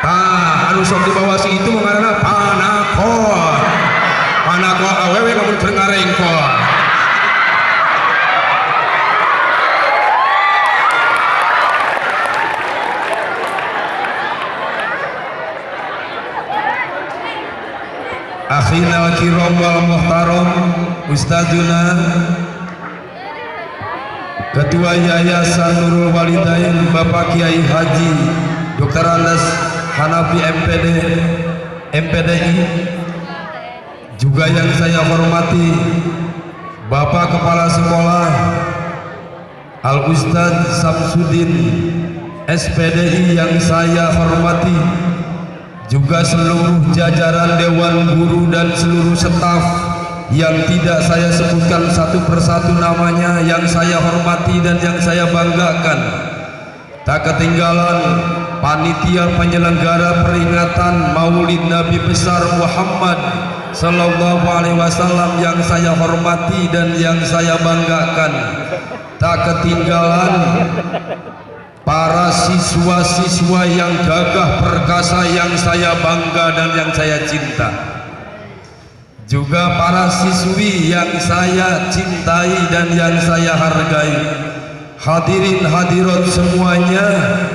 anu sok dibawasi itu mengarana panako awewe namun keur ngarengkol. Akhina wa kiram wal muhtaram Ustazuna Ketua Yayasan Nurul Walidain Bapak Kiai Haji Dr. Andes Hanafi MPDI, juga yang saya hormati Bapak Kepala Sekolah Al Ustadz Samsudin SPDI yang saya hormati, juga seluruh jajaran Dewan Guru dan seluruh staf yang tidak saya sebutkan satu persatu namanya, yang saya hormati dan yang saya banggakan. Tak ketinggalan panitia penyelenggara peringatan Maulid Nabi besar Muhammad Sallallahu Alaihi Wasallam yang saya hormati dan yang saya banggakan. Tak ketinggalan para siswa-siswa yang gagah perkasa yang saya bangga dan yang saya cinta, juga para siswi yang saya cintai dan yang saya hargai. Hadirin hadirat semuanya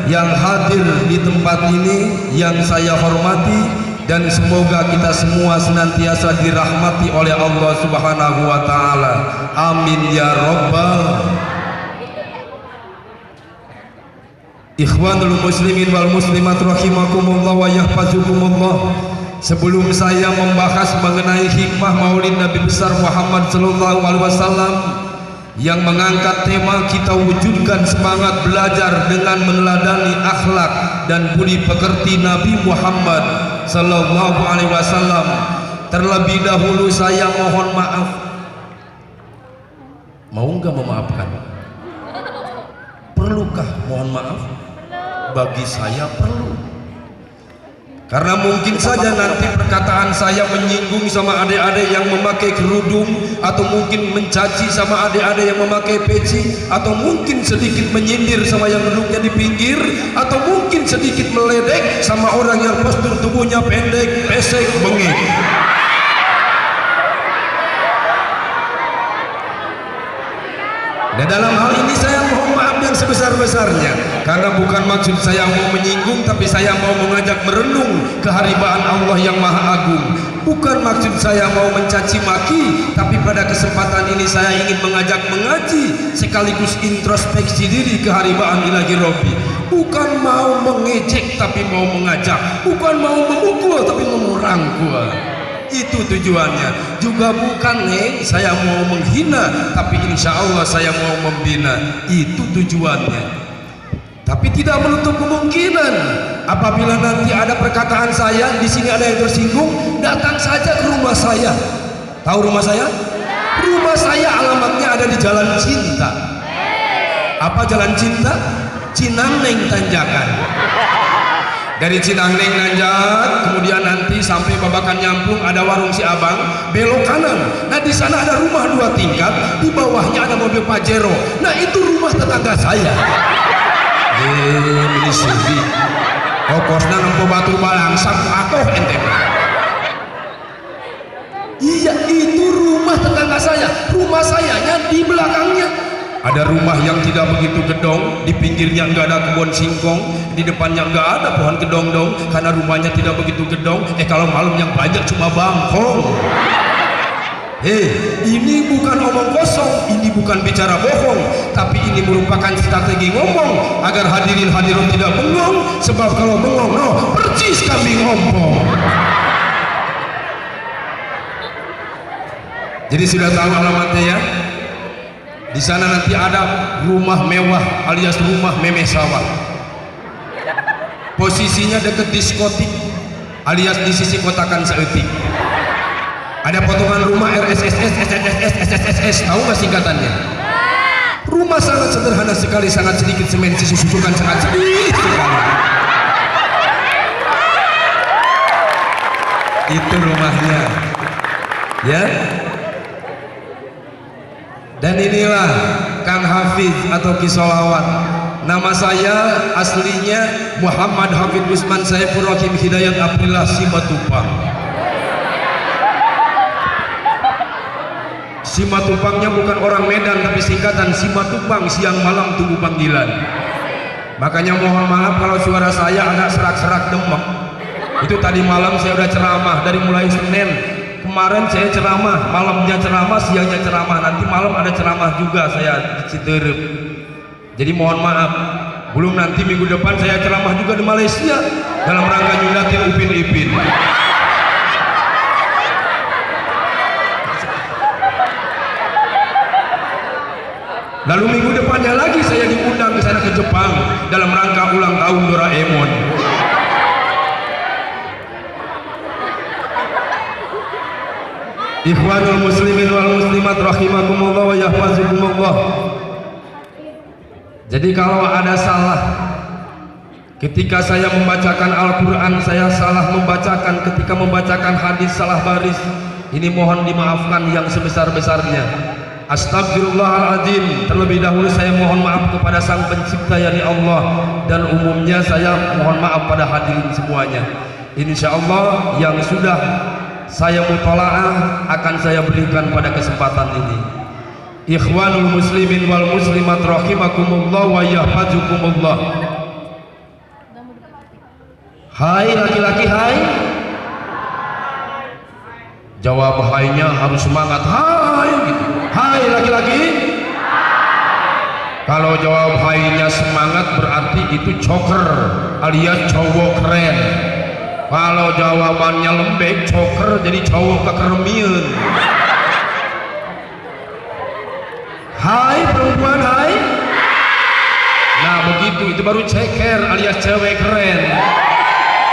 yang hadir di tempat ini yang saya hormati, dan semoga kita semua senantiasa dirahmati oleh Allah Subhanahu wa taala. Amin ya rabbal. Ikhwanul muslimin wal muslimat rahimakumullah wa yahfazukumullah. Sebelum saya membahas mengenai hikmah Maulid Nabi besar Muhammad sallallahu alaihi wasallam yang mengangkat tema kita wujudkan semangat belajar dengan meneladani akhlak dan budi pekerti Nabi Muhammad sallallahu alaihi wasallam, terlebih dahulu saya mohon maaf. Mau nggak memaafkan? Perlukah mohon maaf? Bagi saya perlu, karena mungkin saja nanti perkataan saya menyinggung sama adik-adik yang memakai kerudung, atau mungkin mencaci sama adik-adik yang memakai peci, atau mungkin sedikit menyindir sama yang duduknya di pinggir, atau mungkin sedikit meledek sama orang yang postur tubuhnya pendek, pesek, bengek. Dan dalam hal ini saya mohon maaf yang sebesar-besarnya, karena bukan maksud saya mau menyinggung, tapi saya mau mengajak merenung keharibaan Allah yang Maha Agung. Bukan maksud saya mau mencaci maki, tapi pada kesempatan ini saya ingin mengajak mengaji sekaligus introspeksi diri keharibaan Ilahi Robbi. Bukan mau mengejek tapi mau mengajak, bukan mau memukul tapi mau merangkul. Itu tujuannya. Juga bukan saya mau menghina, tapi insya Allah saya mau membina. Itu tujuannya. Tapi tidak menutup kemungkinan apabila nanti ada perkataan saya di sini ada yang tersinggung, datang saja ke rumah saya. Tahu rumah saya? Rumah saya alamatnya ada di Jalan Cinta. Apa Jalan Cinta? Cinangneng Tanjakan. Dari Cinangneng nanjak, kemudian nanti sampai Babakan Nyampung ada warung si Abang, belok kanan. Nah di sana ada rumah 2 tingkat, di bawahnya ada mobil Pajero. Nah itu rumah tetangga saya. Ini sih. Kokosna nempo batu balangsak akoh ente. Iya itu rumah tetangga saya. Rumah sayanya di belakangnya. Ada rumah yang tidak begitu gedong, di pinggirnya enggak ada kebun singkong, di depannya enggak ada pohon kedong-dong, karena rumahnya tidak begitu gedong. Kalau malam yang banyak cuma bangkong. Ini bukan omong kosong, ini bukan bicara bohong, tapi ini merupakan strategi ngomong agar hadirin hadirin tidak bengong, sebab kalau bengong, percis kami ngomong. Jadi sudah tahu alamatnya ya. Di sana nanti ada rumah mewah alias rumah memeh sawah. Posisinya dekat diskotik alias di sisi kotakan seetik. Ada potongan rumah RSSS, SSSS, SSSS, tahu nggak singkatannya? Rumah sangat sederhana sekali, sangat sedikit semen, susukan sangat sedikit sekali. Itu rumahnya, ya. Dan inilah Kang Hafiz atau Kisolawat Nama saya aslinya Muhammad Hafid Usman Saifur Rahim Hidayat Abdillah Simatupang. Simatupangnya bukan orang Medan tapi singkatan Simatupang, siang malam tunggu panggilan. Makanya mohon maaf kalau suara saya agak serak-serak demek. Itu tadi malam saya udah ceramah dari mulai Senin. Kemarin saya ceramah, malamnya ceramah, siangnya ceramah, nanti malam ada ceramah juga saya di Citerep. Jadi mohon maaf, belum nanti minggu depan saya ceramah juga di Malaysia dalam rangka nyundatin Upin Ipin. Lalu minggu depannya lagi saya diundang ke sana ke Jepang dalam rangka ulang tahun Doraemon. Ikhwanul muslimin wal muslimat rahimakumullah wa yahfazukumullah. Jadi kalau ada salah ketika saya membacakan Al-Quran, saya salah membacakan, ketika membacakan hadis salah baris, ini mohon dimaafkan yang sebesar-besarnya. Astagfirullahaladzim. Terlebih dahulu saya mohon maaf kepada Sang Pencipta yakni Allah, dan umumnya saya mohon maaf pada hadirin semuanya. Insya Allah yang sudah saya mutolaah akan saya berikan pada kesempatan ini. Ikhwanul muslimin wal muslimat rahimakumullah wa yahfazukumullah. Hai laki-laki, hai. Jawab hai-nya harus semangat, hai gitu. Hai laki-laki. Kalau jawab hai-nya semangat berarti itu coker alias cowok keren. Kalau jawabannya lembek, coker jadi cowok kekermian. Hai perempuan, hai. Nah begitu, itu baru ceker alias cewek keren.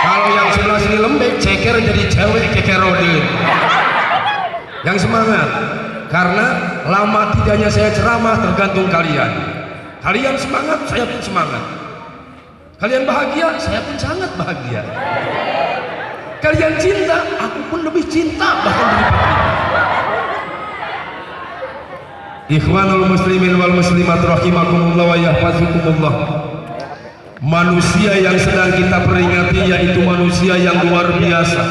Kalau yang sebelah sini lembek, ceker jadi cewek kekerodin. Yang semangat, karena lama tidaknya saya ceramah tergantung kalian. Kalian semangat, saya pun semangat. Kalian bahagia, saya pun sangat bahagia. Kalian cinta, aku pun lebih cinta bahkan daripada itu. Ikhwanul muslimin wal muslimat rahimakumullah wa yahfazukumullah. Manusia yang sedang kita peringati yaitu manusia yang luar biasa,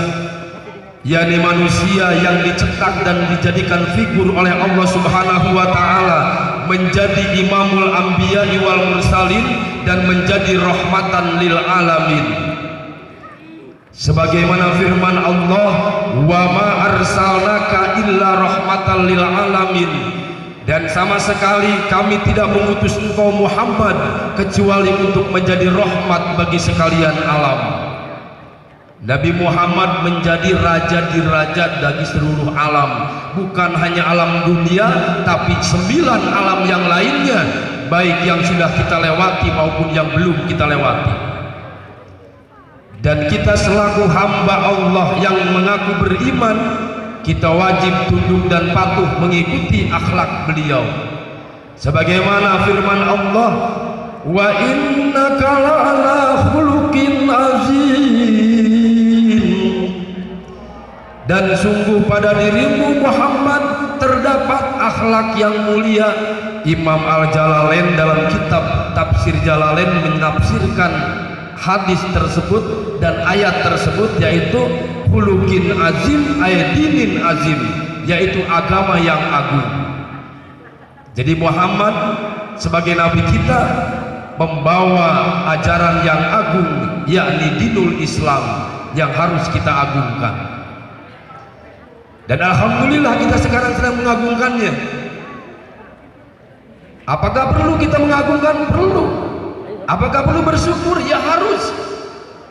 yakni manusia yang dicetak dan dijadikan figur oleh Allah Subhanahu wa taala menjadi imamul anbiya'i wal mursalin dan menjadi rahmatan lil alamin. Sebagaimana firman Allah, wa ma arsalnaka illa rahmatan lil alamin, dan sama sekali kami tidak mengutus engkau Muhammad kecuali untuk menjadi rahmat bagi sekalian alam. Nabi Muhammad menjadi raja di raja bagi seluruh alam, bukan hanya alam dunia tapi 9 alam yang lainnya, baik yang sudah kita lewati maupun yang belum kita lewati. Dan kita selaku hamba Allah yang mengaku beriman, kita wajib tunduk dan patuh mengikuti akhlak beliau. Sebagaimana firman Allah, wa innaka la'ala khuluqin azim, dan sungguh pada dirimu Muhammad terdapat akhlak yang mulia. Imam Al-Jalalain dalam kitab Tafsir Jalalain menafsirkan hadis tersebut dan ayat tersebut, yaitu khuluqin azim aydinin azim, yaitu agama yang agung. Jadi Muhammad sebagai nabi kita membawa ajaran yang agung, yakni dinul Islam yang harus kita agungkan. Dan alhamdulillah kita sekarang sedang mengagungkannya. Apakah perlu kita mengagungkan? Perlu. Apakah perlu bersyukur? Ya harus.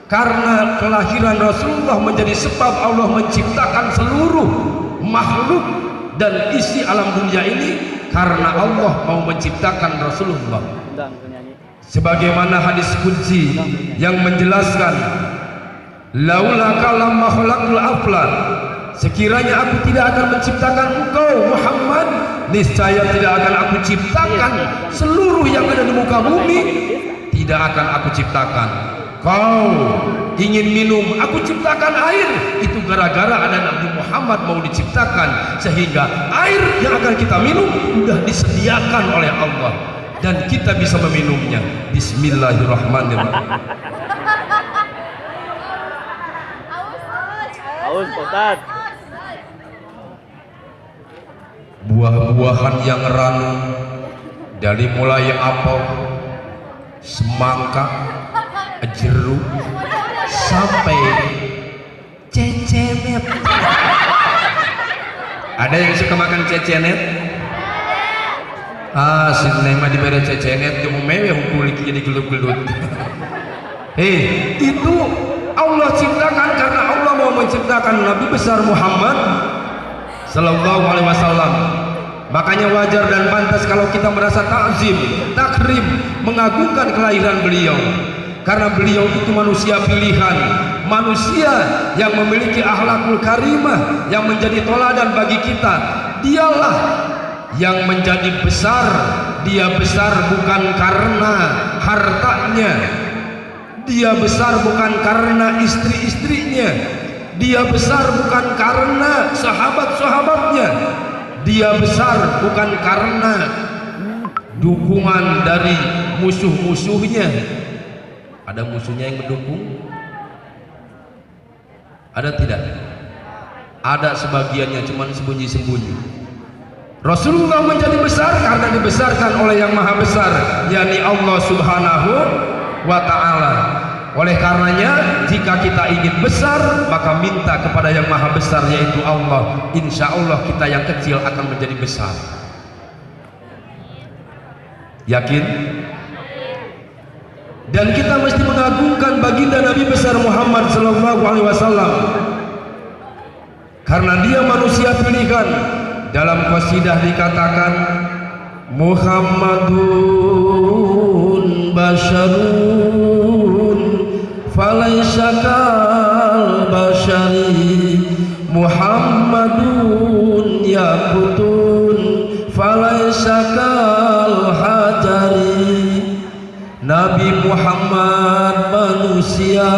Karena kelahiran Rasulullah menjadi sebab Allah menciptakan seluruh makhluk dan isi alam dunia ini, karena Allah mau menciptakan Rasulullah. Sebagaimana hadis qudsi yang menjelaskan, laula kalam makhlukul aflan, sekiranya aku tidak akan menciptakan engkau Muhammad, niscaya tidak akan aku ciptakan seluruh yang ada di muka bumi, tidak akan aku ciptakan. Kau ingin minum, aku ciptakan air, itu gara-gara ada Nabi Muhammad mau diciptakan, sehingga air yang akan kita minum sudah disediakan oleh Allah. dan kita bisa meminumnya. Bismillahirrahmanirrahim. Haus, Ustaz. Buah-buahan yang ranum dari mulai apel, semangka, jeruk sampai cecenet. Ada yang suka makan cecenet? Si Neng mah diberi cecenet dia mau mewah kulit jadi gelut-gelut. Itu Allah ciptakan karena Allah mau menciptakan Nabi besar Muhammad sallallahu alaihi wasallam. Makanya wajar dan pantas kalau kita merasa takzim, takrim, mengagungkan kelahiran beliau. Karena beliau itu manusia pilihan, manusia yang memiliki akhlakul karimah, yang menjadi toladan bagi kita. Dialah yang menjadi besar. Dia besar bukan karena hartanya, dia besar bukan karena istri-istrinya, dia besar bukan karena sahabat-sahabatnya, dia besar bukan karena dukungan dari musuh-musuhnya. Ada musuhnya yang mendukung? Ada tidak? Ada sebagiannya, cuman sembunyi-sembunyi. Rasulullah menjadi besar karena dibesarkan oleh yang maha besar, yakni Allah subhanahu wa ta'ala. Oleh karenanya jika kita ingin besar, maka minta kepada yang maha besar, yaitu Allah. Insya Allah kita yang kecil akan menjadi besar. Yakin? Dan kita mesti mengagungkan baginda Nabi besar Muhammad sallallahu alaihi wasallam karena dia manusia pilihan. Dalam qasidah dikatakan Muhammadun basyarun falaysa kal basyari, Muhammadun yaqutun falaysa kal hajari. Nabi Muhammad manusia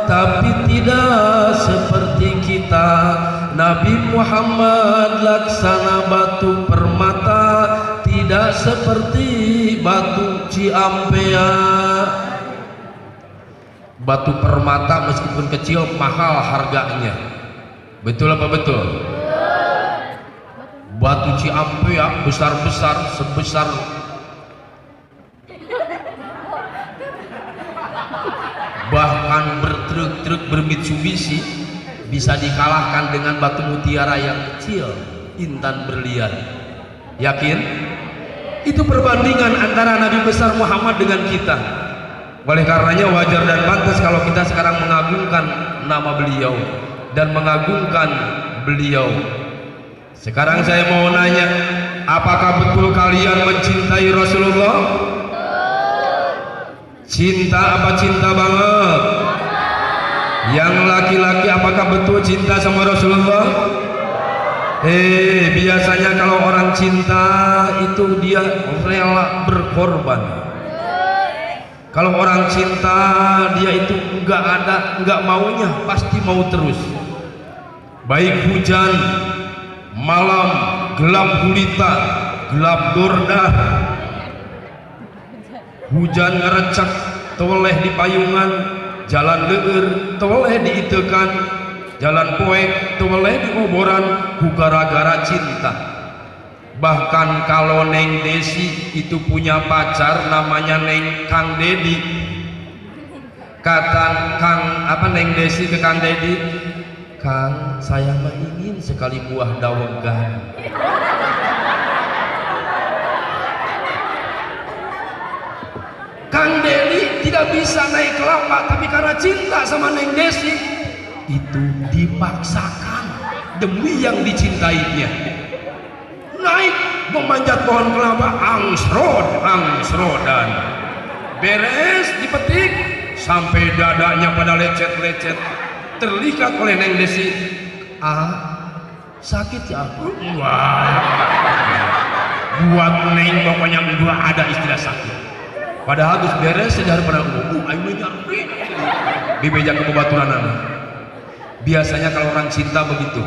tapi tidak seperti kita. Nabi Muhammad laksana batu permata, tidak seperti batu Ciampea. Batu permata meskipun kecil mahal harganya. Betul apa betul? Batu Ciampea besar-besar sebesar bahkan bertruk-truk bermitsubishi bisa dikalahkan dengan batu mutiara yang kecil, intan berlian. Yakin? Itu perbandingan antara Nabi besar Muhammad dengan kita. Oleh karenanya wajar dan pantas kalau kita sekarang mengagungkan nama beliau dan mengagungkan beliau. Sekarang saya mau nanya, apakah betul kalian mencintai Rasulullah? Cinta apa cinta banget? Yang laki-laki apakah betul cinta sama Rasulullah? Biasanya kalau orang cinta itu dia rela berkorban. Kalau orang cinta dia itu enggak maunya, pasti mau terus. Baik hujan, malam, gelap gulita, gelap dordah, hujan ngerecek toleh di payungan, jalan leur toleh diitekan, jalan poek toleh di oboran, ku gara-gara cinta. Bahkan kalau Neng Desi itu punya pacar namanya Kang Dedi, kata Neng Desi ke Kang Dedi, Kang, saya mah ingin sekali buah dawegan. Kang Dedi tidak bisa naik kelapa, tapi karena cinta sama Neng Desi itu dipaksakan demi yang dicintainya. Naik memanjat pohon kelapa, angsrodan, beres dipetik sampai dadanya pada lecet-lecet, terlihat oleh Neng Desi. Sakit ya? Wah, buat Neng pokoknya enggak ada istilah sakit. Padahal habis beres sedar pada ayo nyari di meja kebaturan. Biasanya kalau orang cinta begitu,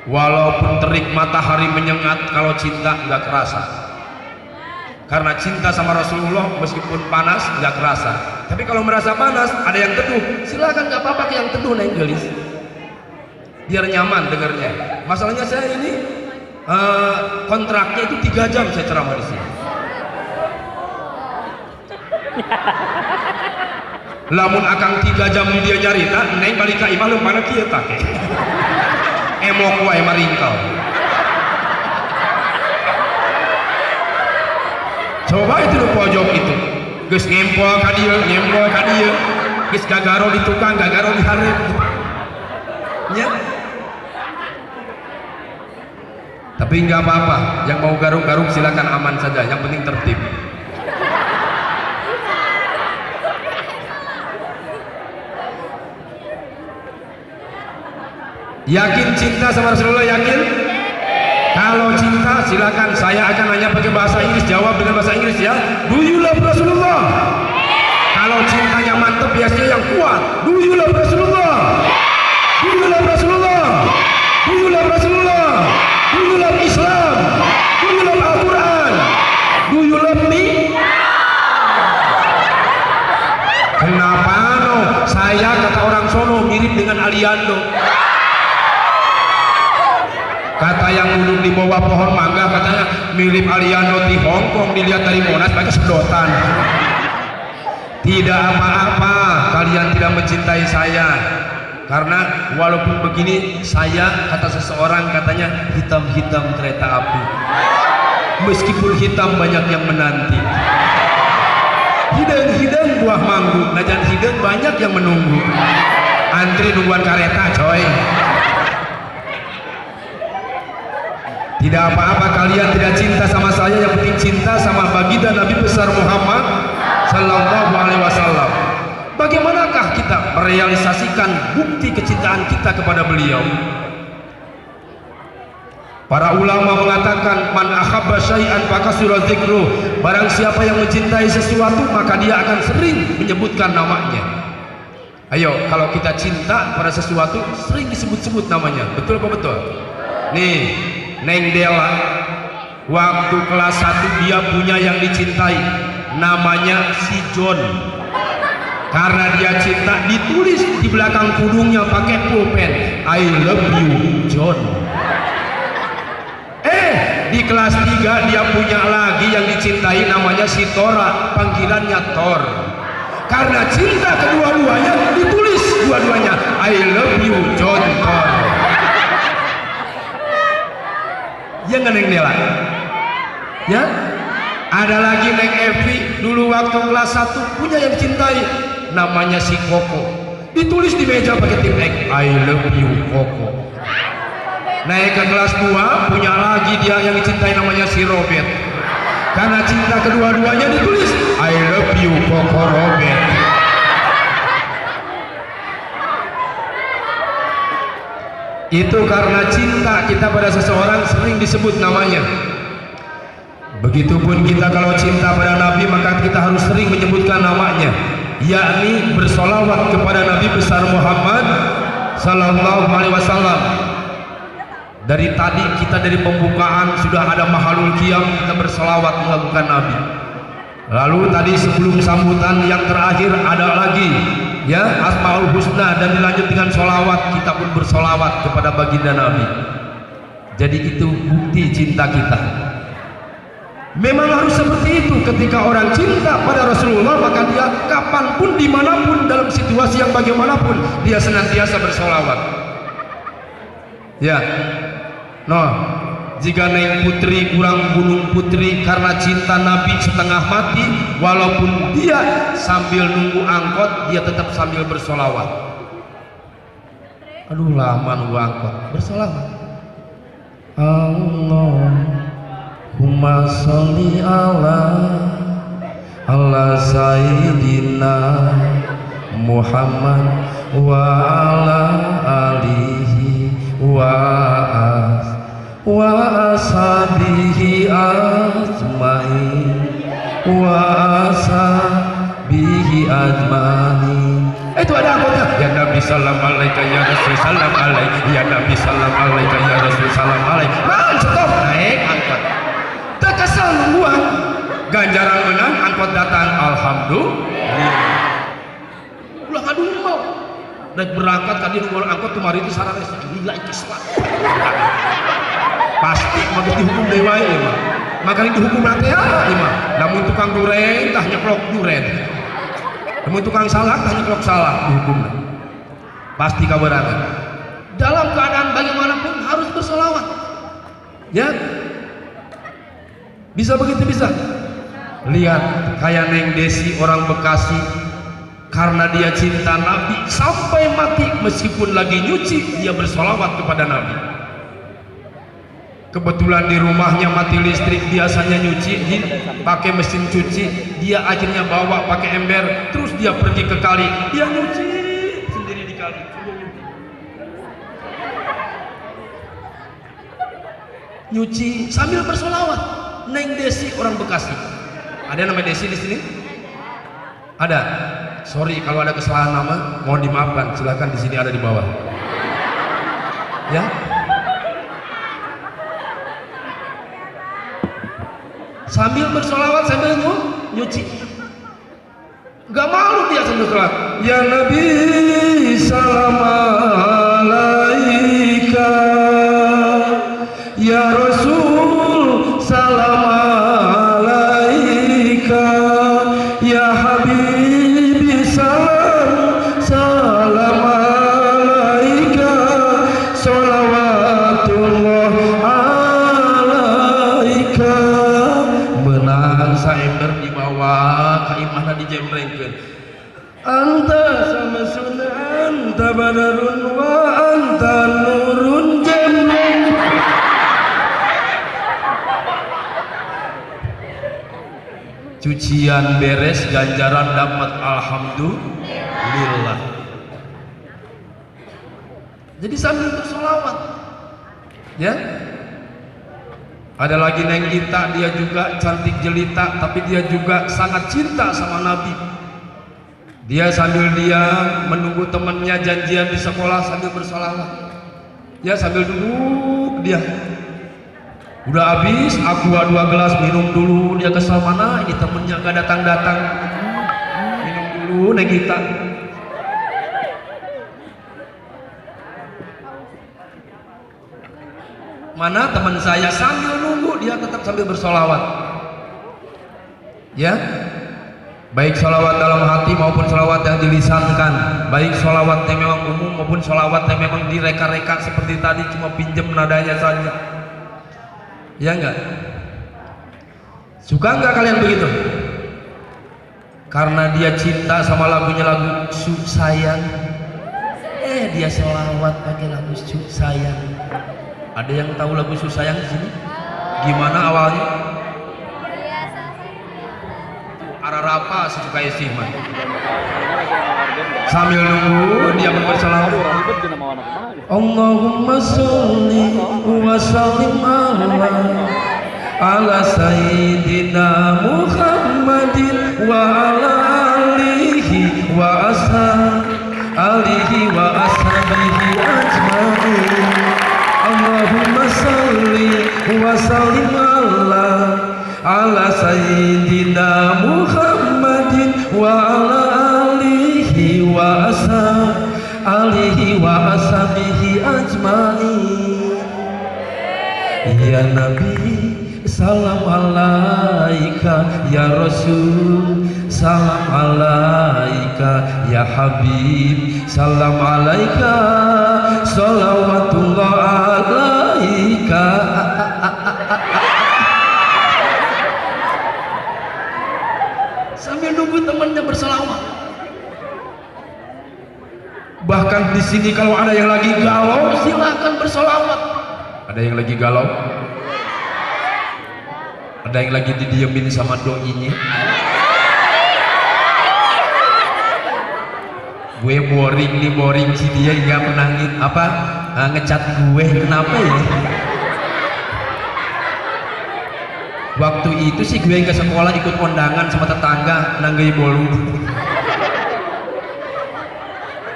walaupun terik matahari menyengat, kalau cinta nggak kerasa. Karena cinta sama Rasulullah meskipun panas nggak kerasa. Tapi kalau merasa panas ada yang teduh, silakan, nggak apa-apa ke yang teduh naik gelis, biar nyaman dengarnya. Masalahnya saya ini kontraknya itu 3 jam saya ceramah di sini. Lamun akang 3 jam dia nyarita, neng balik ka imah leumpana kieu take. Emok wae maringkal. Coba itu di pojok itu, geus ngempol ka dieu, geus gagaro di tukang, gagaro di hareup. Nya. Tapi nggak apa-apa, yang mau garuk-garuk silakan, aman saja, yang penting tertib. Yakin cinta sama Rasulullah? Yakin? Kalau cinta silakan, saya akan nanya pakai bahasa Inggris, jawab dengan bahasa Inggris ya. Do you love Rasulullah? Kalau cintanya mantep biasanya yang kuat. Do you love Rasulullah? Do you love Rasulullah? Do you love Rasulullah? Do you love Islam? Do you love Al-Quran? Do you love me? Kenapa no? Saya kata orang sono mirip dengan Aliando. Kata yang duduk di bawah pohon mangga katanya mirip Aliando di Hongkong, dilihat dari Monas pakai sedotan. Tidak apa-apa kalian tidak mencintai saya, karena walaupun begini saya, kata seseorang katanya hitam-hitam kereta api, meskipun hitam banyak yang menanti. Hidang-hidang buah manggu, najan hidang banyak yang menunggu, antri nungguan kereta coy. Tidak apa-apa kalian tidak cinta sama saya, yang penting cinta sama baginda Nabi besar Muhammad Sallallahu Alaihi Wasallam. Bagaimanakah kita merealisasikan bukti kecintaan kita kepada beliau? Para ulama mengatakan man ahabba syai'an fakasura dzikru, barang siapa yang mencintai sesuatu maka dia akan sering menyebutkan namanya. Ayo, kalau kita cinta pada sesuatu sering disebut-sebut namanya, betul apa betul? Nih, Neng Dela waktu kelas 1 dia punya yang dicintai, namanya si John. Karena dia cinta, ditulis di belakang pundungnya pakai pulpen, I love you John. Di kelas 3 dia punya lagi yang dicintai, namanya si Tora, panggilannya Thor. Karena cinta kedua-duanya ditulis dua-duanya I love you John Thor. Ya nggak Neng Dela? Ya? Ada lagi Neng Evi dulu waktu kelas 1 punya yang dicintai, namanya si Koko. Ditulis di meja pakai tip X, I love you Koko. Naik ke kelas 2 punya lagi dia yang dicintai, namanya si Robert. Karena cinta kedua-duanya ditulis I love you Koko Robert. Itu karena cinta kita pada seseorang sering disebut namanya. Begitupun kita kalau cinta pada Nabi maka kita harus sering menyebutkan namanya, yakni bersolawat kepada Nabi besar Muhammad Sallallahu Alaihi Wasallam. Dari tadi kita dari pembukaan sudah ada mahalul qiyam, kita bersolawat melakukan Nabi. Lalu tadi sebelum sambutan yang terakhir ada lagi ya Asmaul Husna, dan dilanjut dengan solawat, kita pun bersolawat kepada baginda Nabi. Jadi itu bukti cinta kita. Memang harus seperti itu. Ketika orang cinta pada Rasulullah maka dia kapanpun dimanapun dalam situasi yang bagaimanapun dia senantiasa bersolawat. Ya, jika Neng Putri kurang Gunung Putri karena cinta Nabi setengah mati, walaupun dia sambil nunggu angkot dia tetap sambil bersolawat. Aduh lama nunggu angkot, bersolawat. Allahumma sholli ala sayyidina Muhammad wa ala alihi wa ashabihi ajmain wa ashabihi ajmain. Itu ada anggota ya Nabi salam alaika ya Rasul salam alaik, ya Nabi salam alaika ya Rasul salam alaik. Stop, naik angkat. Tak kesal nungguan. ganjaran menang, angkot datang, alhamdulillah. Ulah kadung mau naik berangkat tadi nunggu angkot kemarin itu sarana gila ikislah pasti makin dihukum dewa ini mah, makanya dihukum nanti ya mah. Namun tukang duren tah nyeklok duren, namun tukang salah tah nyeklok salah, dihukum pasti kabarangan. Dalam keadaan bagaimanapun harus bersolawat ya, bisa begitu bisa. Lihat kayak Neng Desi orang Bekasi, karena dia cinta Nabi sampai mati meskipun lagi nyuci dia bersolawat kepada Nabi. Kebetulan di rumahnya mati listrik, biasanya nyuci pakai mesin cuci, dia akhirnya bawa pakai ember, terus dia pergi ke kali, dia nyuci sendiri di kali. Nyuci sambil bersolawat. Neng Desi orang Bekasi. Ada nama Desi di sini? Ada. Sorry kalau ada kesalahan nama, mohon dimaafkan. Silakan di sini ada di bawah. Ya. Sambil bersolawat sambil nyuci. Gak malu dia sambil sholat. Ya Nabi salam alaika, ya Rasul salam alaika, ya Habibi salam alaika, sholawatullah alaika. Menang saember di bawah kaimahna dijemrengkeun. Anta sama sunnah, anta badarun wa anta nurun jemreng. Cucian beres, ganjaran dapat, alhamdulillah. Jadi sambil bersolawat ya. Ada lagi Neng Gita, dia juga cantik jelita, tapi dia juga sangat cinta sama Nabi. Dia sambil dia menunggu temannya janjian di sekolah sambil bersolawat ya, sambil duduk dia. Udah habis aqua 2 gelas, minum dulu. Dia kesal, mana ini temennya gak datang-datang. Minum dulu Neng Gita. Mana teman saya, sambil nunggu dia tetap sambil bersolawat ya. Baik solawat dalam hati maupun solawat yang dilisankan, baik solawat yang memang umum maupun solawat yang memang direka-reka seperti tadi, cuma pinjem nadanya saja. Ya enggak? Suka enggak kalian begitu? Karena dia cinta sama lagunya, lagu Su Sayang. Dia selawat pakai lagu Su Sayang. Ada yang tahu lagu Su Sayang di sini? Gimana awalnya? Ararapa sesuka sih mah. Sambil nunggu dia berselawat. Allahumma sholli wa sallim ala sayyidina Muhammadin wa ala alihi wa ashabihi ajma'in. Allahumma sholli wa sallim ala sayyidina Muhammadin wa ala alihi wa ashabihi ajma'in. Ya Nabi salam alaika, ya Rasul salam alaika, ya Habib salam alaika, sholawatullah alaika. Sambil nunggu temannya berselawat. Bahkan di sini kalau ada yang lagi galau, silakan berselawat. Ada yang lagi galau? Ada yang lagi didiemin sama doinya? Gue boring nih, boring si dia nggak pernah ngecat gue, kenapa ya? Waktu itu sih gue ke sekolah ikut kondangan sama tetangga nanggai bolu.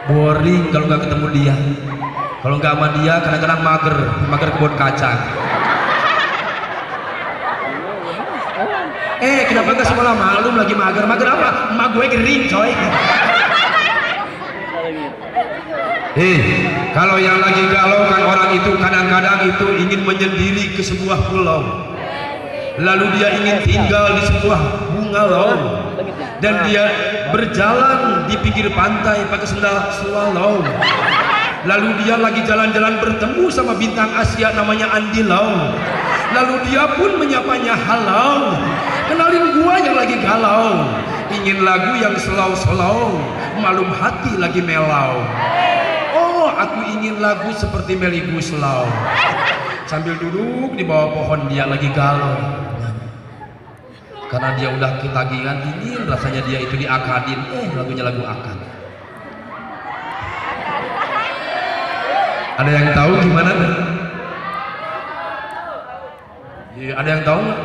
Boring kalau nggak ketemu dia. Kalau nggak sama dia kadang-kadang mager kebun kacang. kenapa gak semalam malum lagi mager? Mager apa? Emak gue kering coy. Kalau yang lagi galau kan orang itu kadang-kadang itu ingin menyendiri ke sebuah pulau, lalu dia ingin tinggal di sebuah bungalow, dan dia berjalan di pinggir pantai pakai sendal swallow. Lalu dia lagi jalan-jalan bertemu sama bintang Asia namanya Andi Lau. Lalu dia pun menyapanya, halo, kenalin gua yang lagi galau, ingin lagu yang slow-slow, malum hati lagi melau. Oh, aku ingin lagu seperti Melly Guslau. Sambil duduk di bawah pohon dia lagi galau, karena dia udah ketagihan, ingin rasanya dia itu diakadin. Lagunya lagu akad. Ada yang tahu gimana? Ya, ada yang tahu nggak?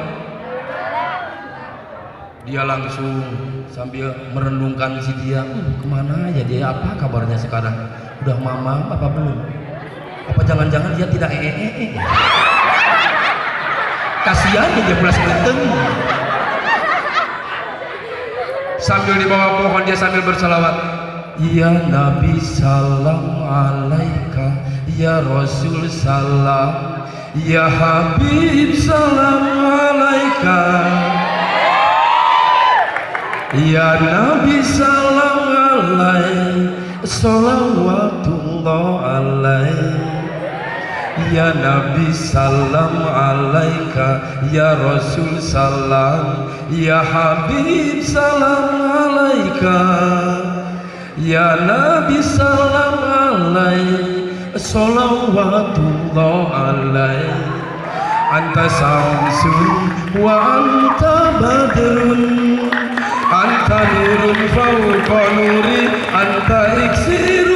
Dia langsung sambil merenungkan si dia, kemana ya dia, apa kabarnya sekarang? Udah mama apa belum? Apa jangan-jangan dia tidak kasihan dia pulas kelenteng. Sambil di bawah pohon dia sambil berselawat, ya Nabi salam alaika, ya Rasul salam, ya Habib salam alaika, ya Nabi salam alaika, salawatullah alaika, ya Nabi salam alaika, ya Rasul salam, ya Habib salam alaika, ya Nabi salam alaika, salawatullah alaika, anta samsun wa anta badrun, anta nurun fauqa nuri, anta iksir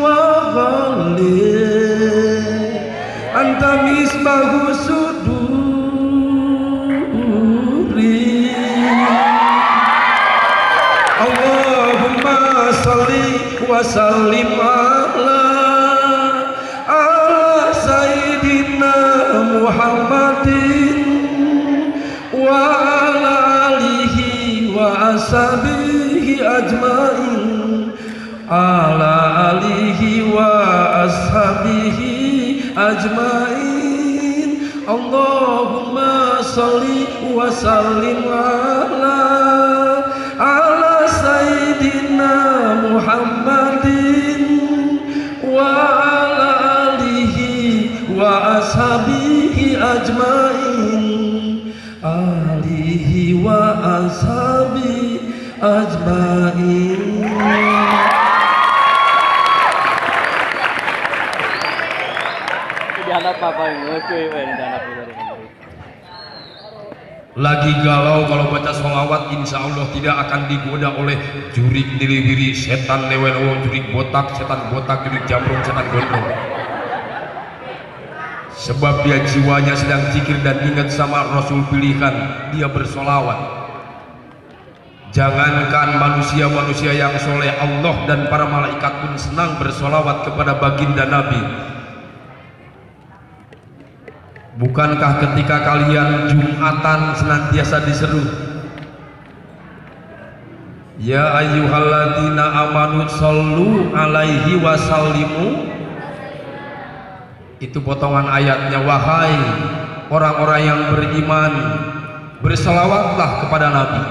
wa ghali, anta misbahu suduri. Allahumma salli wa sallim ala sayyidina Muhammadin wa ala alihi wa ashabihi ajmain, ala alihi wa ashabihi ajmain. Allahumma salli wa sallim ala sayyidina Muhammadin wa ala alihi wa ashabihi ajmain, alihi wa ashabihi ajmain. Lagi galau kalau baca sholawat, insya Allah tidak akan digoda oleh jurik diliwiri, setan lewelowo, jurik botak, setan botak, jurik jamrung, setan gondrong. Sebab dia jiwanya sedang zikir dan ingat sama Rasul pilihan, dia bersolawat. Jangankan manusia-manusia yang soleh, Allah dan para malaikat pun senang bersolawat kepada baginda Nabi. Bukankah ketika kalian Jumatan senantiasa diseru, ya ayyuhalladzina amanu shollu alaihi wa sallimu? Itu potongan ayatnya, wahai orang-orang yang beriman, berselawatlah kepada Nabi.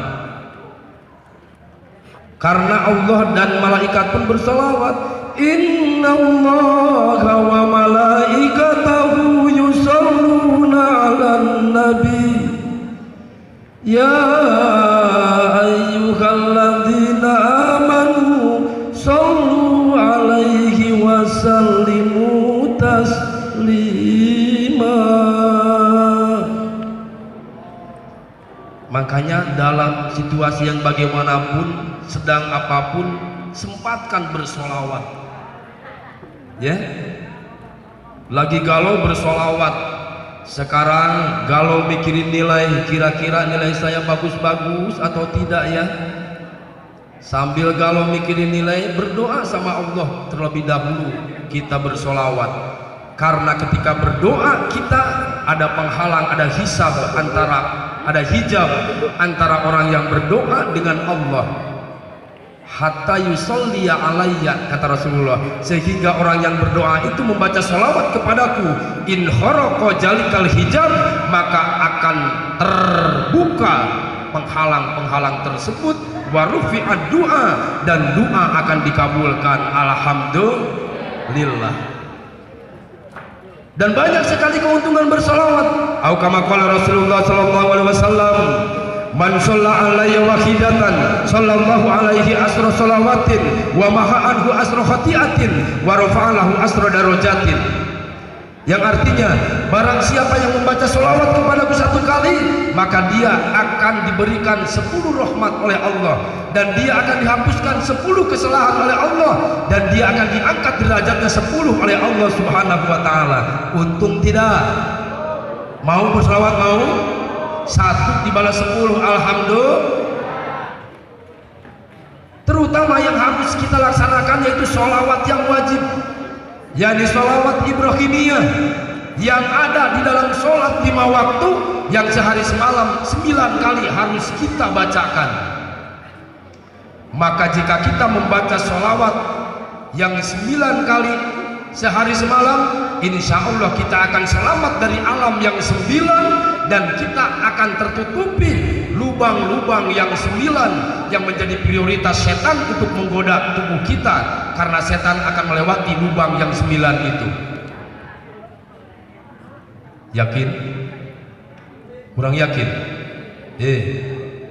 Karena Allah dan malaikat pun berselawat, innallaha wa malaikatahu yusholluna 'alan nabi, ya ayyuhalladzina amanu shollu alaihi wa sallimu taslima. Makanya dalam situasi yang bagaimanapun, sedang apapun, sempatkan bersolawat. Ya, lagi galau bersolawat. Sekarang galau mikirin nilai, kira-kira nilai saya bagus-bagus atau tidak ya. Sambil galau mikirin nilai, berdoa sama Allah terlebih dahulu. Kita bersolawat, karena ketika berdoa kita ada penghalang, ada hisab antara ada hijab antara orang yang berdoa dengan Allah. Hatta yusolliya alayya, kata Rasulullah, sehingga orang yang berdoa itu membaca sholawat kepadaku, in kharaqa jalikal hijab, maka akan terbuka penghalang-penghalang tersebut, wa rufi'ad du'a, dan doa akan dikabulkan. Alhamdulillah. Dan banyak sekali keuntungan bersolawat. Au kama qala Rasulullah sallallahu alaihi wasallam, man shalla alayya wahidatan sallallahu alaihi asra salawatin wa maha anhu asra khati'atin wa rafa'alahu asra darajatin. Yang artinya, barang siapa yang membaca sholawat kepadaku satu kali, maka dia akan diberikan 10 rahmat oleh Allah, dan dia akan dihapuskan 10 kesalahan oleh Allah, dan dia akan diangkat derajatnya 10 oleh Allah subhanahu wa ta'ala. Untung tidak? Mau bersolawat? Mau? 1 dibalas 10, alhamdulillah. Terutama yang harus kita laksanakan yaitu sholawat yang wajib, yakni sholawat Ibrahimiyah, yang ada di dalam sholat 5 waktu, yang sehari semalam 9 kali harus kita bacakan. Maka jika kita membaca sholawat yang 9 kali sehari semalam, insya Allah kita akan selamat dari alam yang 9, dan kita akan tertutupi lubang-lubang yang 9 yang menjadi prioritas setan untuk menggoda tubuh kita, karena setan akan melewati lubang yang 9 itu. Yakin? Kurang yakin?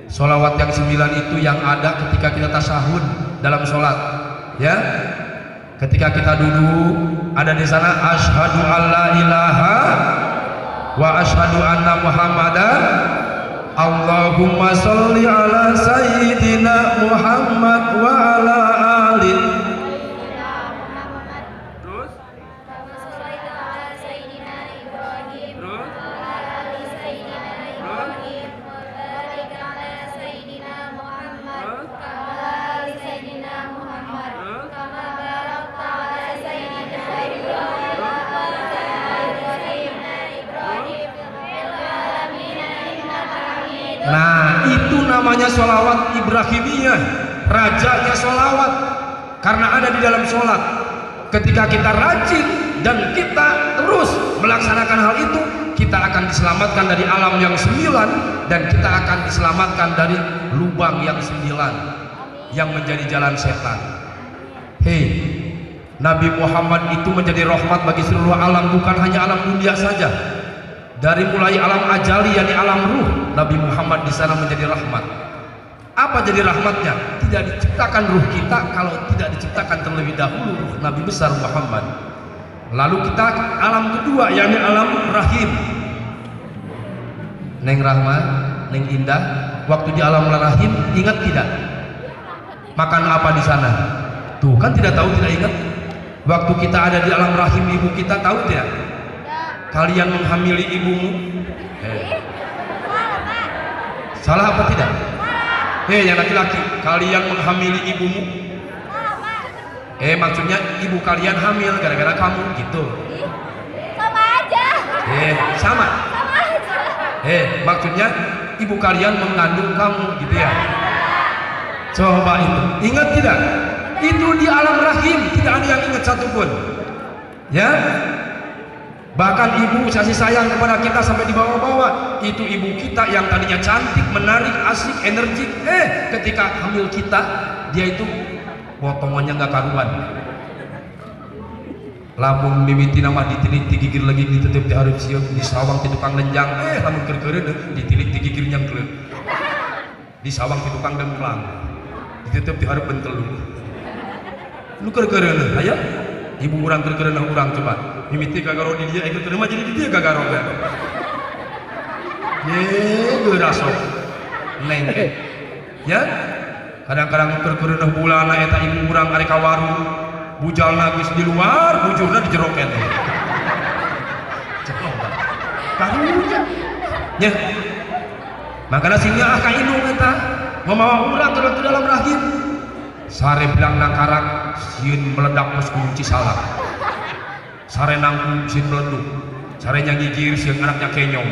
Sholawat yang 9 itu yang ada ketika kita tasyahud dalam sholat, ya. Ketika kita duduk, ada di sana asyhadu alla ilaha wa asyhadu anna muhammadan, Allahumma sholli ala sayyidina Muhammad wa ala ali. Terus? Nah, itu namanya sholawat Ibrahimiyah, rajanya sholawat, karena ada di dalam sholat. Ketika kita rajin dan kita terus melaksanakan hal itu, kita akan diselamatkan dari alam yang 9, dan kita akan diselamatkan dari lubang yang 9 yang menjadi jalan setan. Nabi Muhammad itu menjadi rahmat bagi seluruh alam, bukan hanya alam dunia saja. Dari mulai alam ajali, yakni alam ruh, Nabi Muhammad di sana menjadi rahmat. Apa jadi rahmatnya? Tidak diciptakan ruh kita kalau tidak diciptakan terlebih dahulu ruh Nabi besar Muhammad. Lalu kita alam kedua, yakni alam rahim. Neng Rahmat, Neng Indah, waktu di alam rahim ingat tidak? Makan apa di sana? Tuh kan tidak tahu, tidak ingat. Waktu kita ada di alam rahim ibu kita, tahu tidak? Kalian menghamili ibumu, salah apa tidak? Yang laki-laki, kalian menghamili ibumu, maksudnya ibu kalian hamil gara-gara kamu gitu. Sama aja. Sama aja. Maksudnya ibu kalian mengandung kamu gitu ya. Coba itu, ingat tidak? Itu di alam rahim, tidak ada yang ingat satupun, ya. Bahkan ibu kasih sayang kepada kita sampai dibawa-bawa. Itu ibu kita yang tadinya cantik, menarik, asik, energik, ketika hamil kita, dia itu potongannya nggak karuan. Lamun mimiti nama ditilik digigir lagi, ditutup di harus siap, di sawang di tukang lenjang, lamun ker-keren ditilik digigir nyangklet, di sawang di tukang demplang, ditutup di harus bentelu. Lu ker-keren, ayo. Ibu orang ker-keren orang coba. Mimiti gagaro di dia ikut terima, jadi di dia gagaro kan. Gerasok neng ya. Kadang-kadang ker-keren bulan eta ibu urang ari ka warung, bujal nagis di luar, bujurna di jero kene. Coba karunya nya. Makana singnya ka indung eta mamawa urang ke dalam rahim. Sare bilang nakarak sieun meledak mus kunci salak. Sare nangku sieun meleduk, sare nya gigir sieun anaknya kenyong.